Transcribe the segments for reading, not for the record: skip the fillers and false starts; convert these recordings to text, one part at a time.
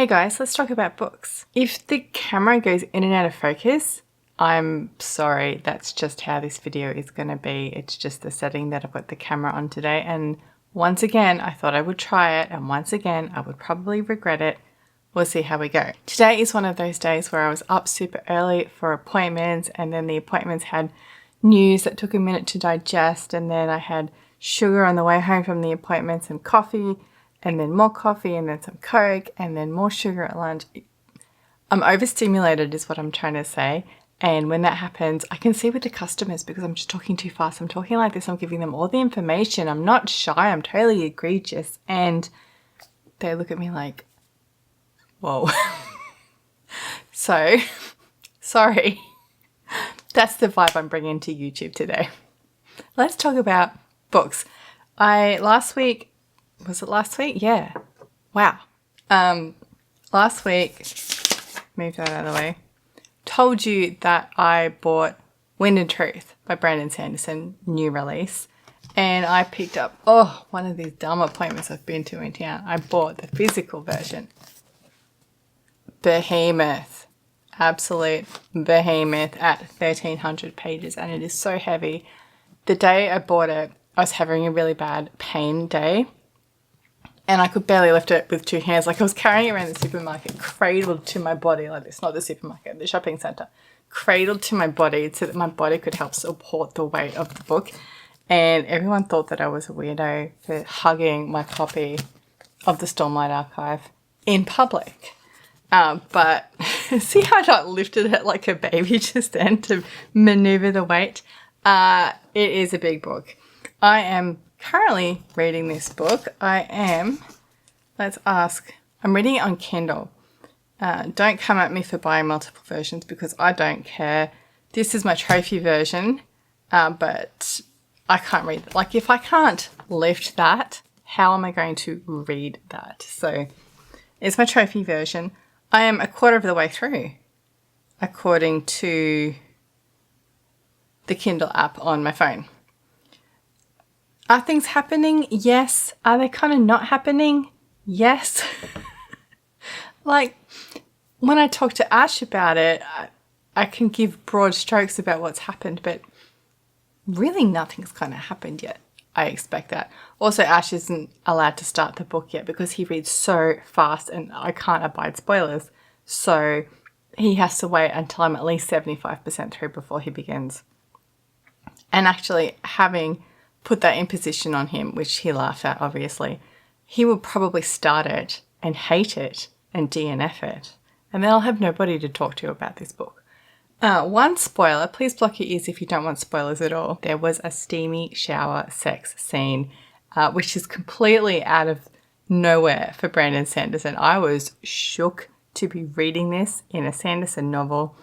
Hey guys, let's talk about books. If the camera goes in and out of focus, I'm sorry, that's just how this video is going to be. It's just the setting that I've got the camera on today, and once again I thought I would try it, and once again I would probably regret it. We'll see how we go. Today is one of those days where I was up super early for appointments, and then the appointments had news that took a minute to digest, and then I had sugar on the way home from the appointments and coffee, and then more coffee, and then some Coke, and then more sugar at lunch. I'm overstimulated is what I'm trying to say. And when that happens, I can see with the customers because I'm just talking too fast. I'm talking like this. I'm giving them all the information. I'm not shy. I'm totally egregious. And they look at me like, whoa. So, sorry. That's the vibe I'm bringing to YouTube today. Let's talk about books. Last week, was it last week? Yeah. Wow. Last week, move that out of the way, told you that I bought Wind and Truth by Brandon Sanderson, new release. And I picked up, one of these dumb appointments I've been to in town. I bought the physical version. Behemoth. Absolute behemoth at 1,300 pages. And it is so heavy. The day I bought it, I was having a really bad pain day. And I could barely lift it with two hands. Like I was carrying it around the supermarket, cradled to my body like this. Not the supermarket, the shopping centre. Cradled to my body so that my body could help support the weight of the book. And everyone thought that I was a weirdo for hugging my copy of the Stormlight Archive in public. But see how I lifted it like a baby just then to manoeuvre the weight? It is a big book. I am currently reading this book. I'm reading it on Kindle. Don't come at me for buying multiple versions because I don't care. This is my trophy version, but I can't read it. Like if I can't lift that, how am I going to read that? So it's my trophy version. I am a quarter of the way through, according to the Kindle app on my phone. Are things happening? Yes. Are they kind of not happening? Yes. Like, when I talk to Ash about it, I can give broad strokes about what's happened, but really nothing's kind of happened yet. I expect that. Also, Ash isn't allowed to start the book yet because he reads so fast and I can't abide spoilers. So he has to wait until I'm at least 75% through before he begins. And actually having put that imposition on him, which he laughed at, obviously, he will probably start it and hate it and DNF it. And then I'll have nobody to talk to about this book. One spoiler, please block your ears if you don't want spoilers at all. There was a steamy shower sex scene, which is completely out of nowhere for Brandon Sanderson. I was shook to be reading this in a Sanderson novel.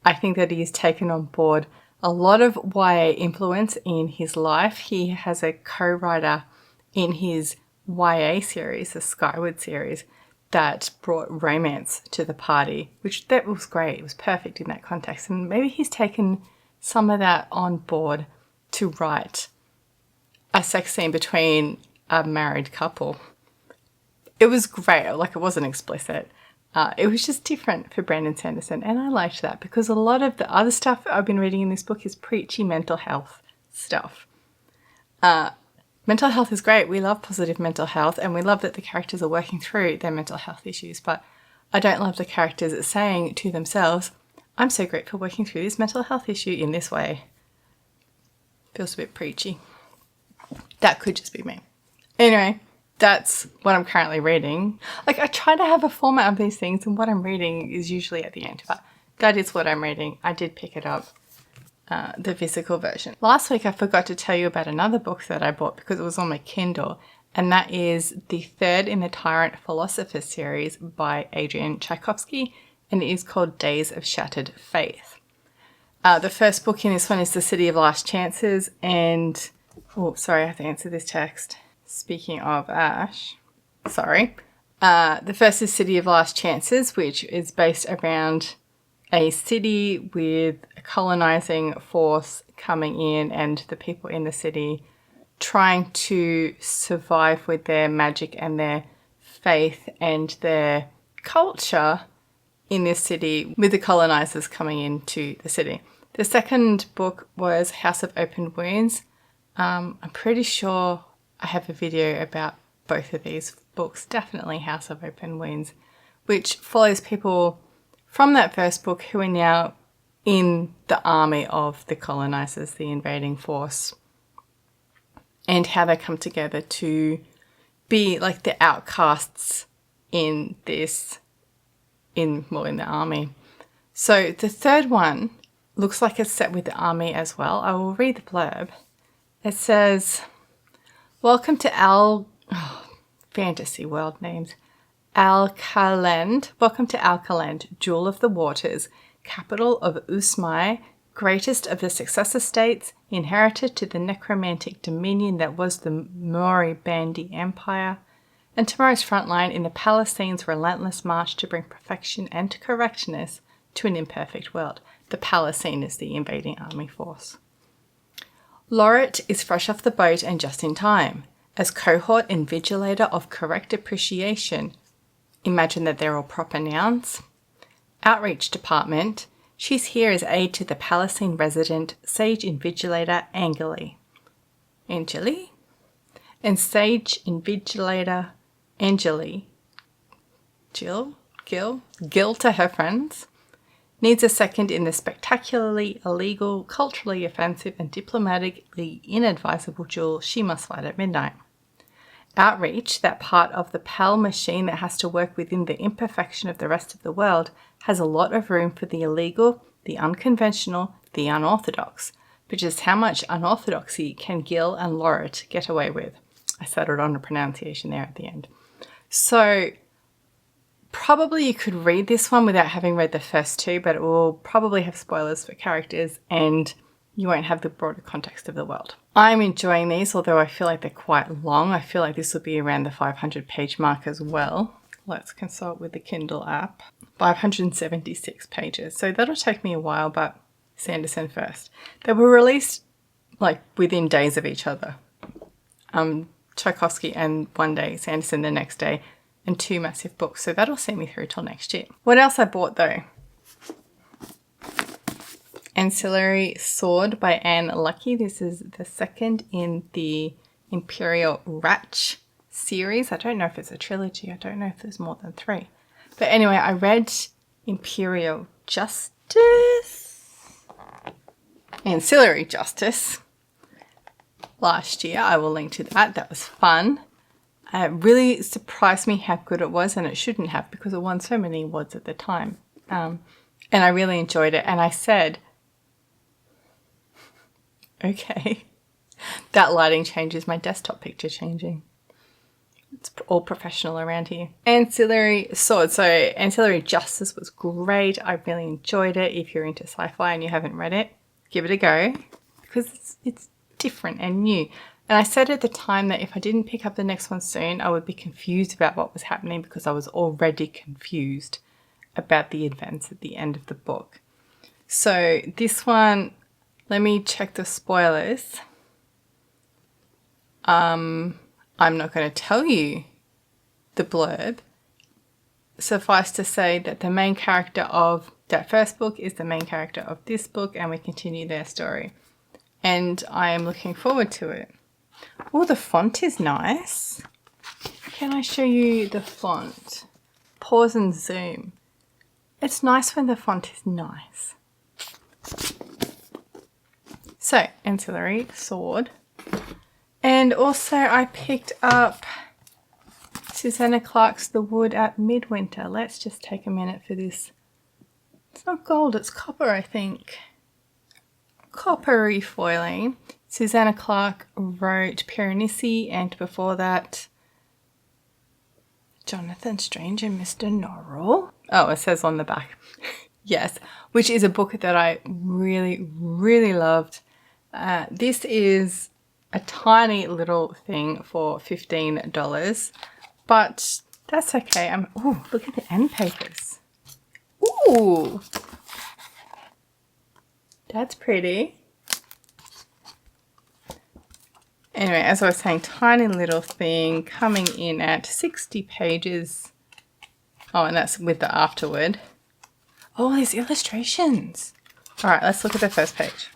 I think that he has taken on board a lot of YA influence in his life. He has a co-writer in his YA series, the Skyward series, that brought romance to the party, which that was great. It was perfect in that context. And maybe he's taken some of that on board to write a sex scene between a married couple. It was great. Like, it wasn't explicit. It was just different for Brandon Sanderson, and I liked that because a lot of the other stuff I've been reading in this book is preachy mental health stuff. Mental health is great. We love positive mental health, and we love that the characters are working through their mental health issues, but I don't love the characters saying to themselves, I'm so grateful working through this mental health issue in this way. Feels a bit preachy. That could just be me. Anyway, that's what I'm currently reading. Like, I try to have a format of these things, and what I'm reading is usually at the end, but that is what I'm reading. I did pick it up, the physical version. Last week I forgot to tell you about another book that I bought because it was on my Kindle, and that is the third in the Tyrant Philosopher series by Adrian Tchaikovsky, and it is called Days of Shattered Faith. The first book in this one is The City of Last Chances, and I have to answer this text. Speaking of Ash, the first is City of Last Chances, which is based around a city with a colonizing force coming in and the people in the city trying to survive with their magic and their faith and their culture in this city with the colonizers coming into the city. The second book was House of Open Wounds. I'm pretty sure I have a video about both of these books, definitely House of Open Wounds, which follows people from that first book who are now in the army of the colonizers, the invading force, and how they come together to be like the outcasts in this, in the army. So the third one looks like it's set with the army as well. I will read the blurb. It says, welcome to fantasy world names. Alkaland. Welcome to Alkaland, jewel of the waters, capital of Usmai, greatest of the successor states, inherited to the necromantic dominion that was the Mori Bandi Empire, and tomorrow's frontline in the Palacene's relentless march to bring perfection and correctness to an imperfect world. The Palacene is the invading army force. Lauret is fresh off the boat and just in time. As cohort invigilator of correct appreciation, imagine that they're all proper nouns. Outreach department, she's here as aide to the Palacene resident Sage Invigilator Angeli. And Sage Invigilator Angeli, Gil to her friends, needs a second in the spectacularly illegal, culturally offensive and diplomatically inadvisable duel she must fight at midnight. Outreach, that part of the PAL machine that has to work within the imperfection of the rest of the world, has a lot of room for the illegal, the unconventional, the unorthodox. But just how much unorthodoxy can Gil and Lauret get away with? I settled on a pronunciation there at the end. So probably you could read this one without having read the first two, but it will probably have spoilers for characters and you won't have the broader context of the world. I'm enjoying these, although I feel like they're quite long. I feel like this will be around the 500 page mark as well. Let's consult with the Kindle app. 576 pages. So that'll take me a while, but Sanderson first. They were released like within days of each other. Tchaikovsky and one day, Sanderson the next day, and two massive books. So that'll see me through till next year. What else I bought though? Ancillary Sword by Anne Lucky. This is the second in the Imperial Ratch series. I don't know if it's a trilogy. I don't know if there's more than 3. But anyway, I read Imperial Justice, Ancillary Justice last year. I will link to that. That was fun. It really surprised me how good it was, and it shouldn't have because it won so many awards at the time. And I really enjoyed it. And I said, okay, that lighting changes, my desktop picture changing. It's all professional around here. Ancillary Sword. So Ancillary Justice was great. I really enjoyed it. If you're into sci-fi and you haven't read it, give it a go because it's different and new. And I said at the time that if I didn't pick up the next one soon, I would be confused about what was happening because I was already confused about the events at the end of the book. So this one, let me check the spoilers. I'm not going to tell you the blurb. Suffice to say that the main character of that first book is the main character of this book, and we continue their story. And I am looking forward to it. Oh, the font is nice. Can I show you the font? Pause and zoom. It's nice when the font is nice. So, Ancillary Sword. And also I picked up Susanna Clarke's The Wood at Midwinter. Let's just take a minute for this. It's not gold, it's copper, I think. Coppery foiling. Susanna Clarke wrote Piranesi, and before that, Jonathan Strange and Mr. Norrell. Oh, it says on the back. Yes, which is a book that I really, really loved. This is a tiny little thing for $15, but that's okay. Oh, look at the end papers. Ooh, that's pretty. Anyway, as I was saying, tiny little thing coming in at 60 pages. Oh, and that's with the afterword. Oh, there's illustrations. All right, let's look at the first page.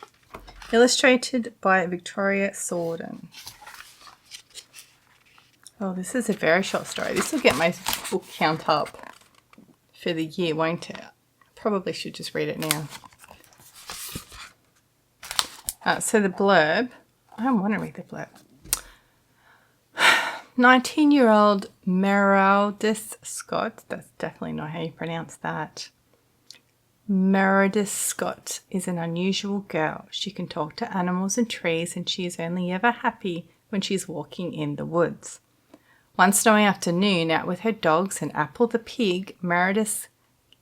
Illustrated by Victoria Sorden. Oh, this is a very short story. This will get my book count up for the year, won't it? Probably should just read it now. So the blurb, I don't want to read the blurb. 19-year-old Meredith Scott, that's definitely not how you pronounce that. Meredith Scott is an unusual girl. She can talk to animals and trees, and she is only ever happy when she's walking in the woods. One snowy afternoon, out with her dogs and Apple the pig, Meredith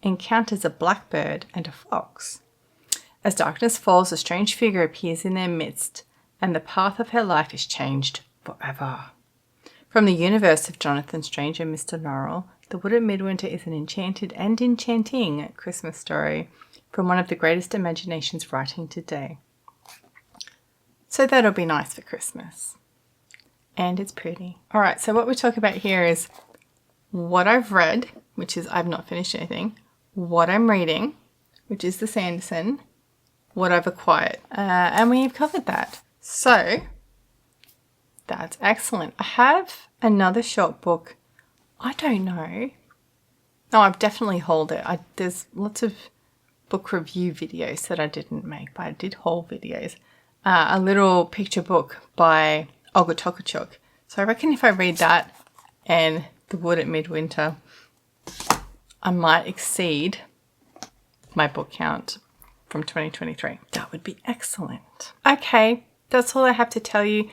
encounters a blackbird and a fox. As darkness falls, a strange figure appears in their midst, and the path of her life is changed forever. From the universe of Jonathan Strange and Mr. Norrell, The Wood at Midwinter is an enchanted and enchanting Christmas story from one of the greatest imaginations writing today. So that'll be nice for Christmas. And it's pretty. All right, so what we talk about here is what I've read, which is I've not finished anything, what I'm reading, which is the Sanderson, what I've acquired. And we've covered that. So that's excellent. I have another short book. I don't know. No, I've definitely hauled it. There's lots of book review videos that I didn't make, but I did haul videos. A little picture book by Olga Tokarczuk. So I reckon if I read that and The Wood at Midwinter, I might exceed my book count from 2023. That would be excellent. Okay, that's all I have to tell you.